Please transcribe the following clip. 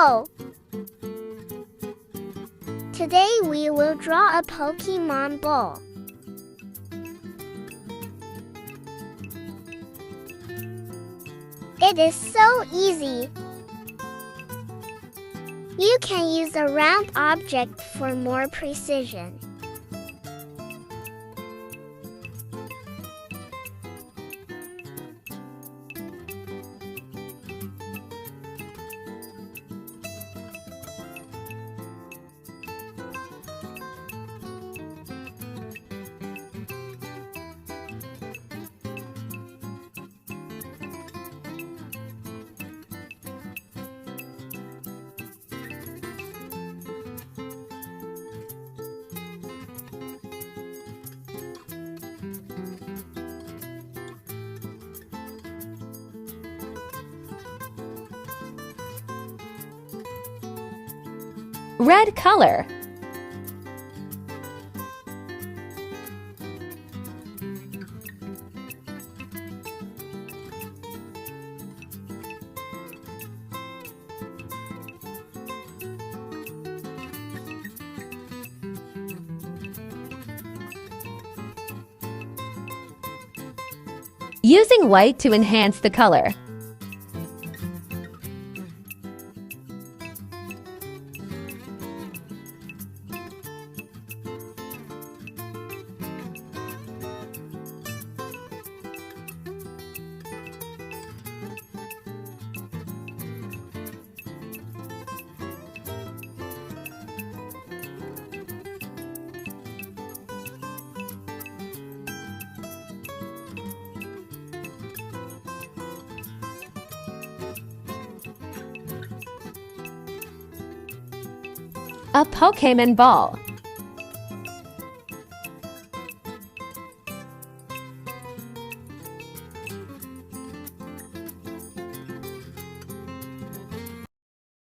Hello! Today we will draw a Pokemon ball. It is so easy. You can use a round object for more precision. Red color. Using white to enhance the color. A Pokemon ball.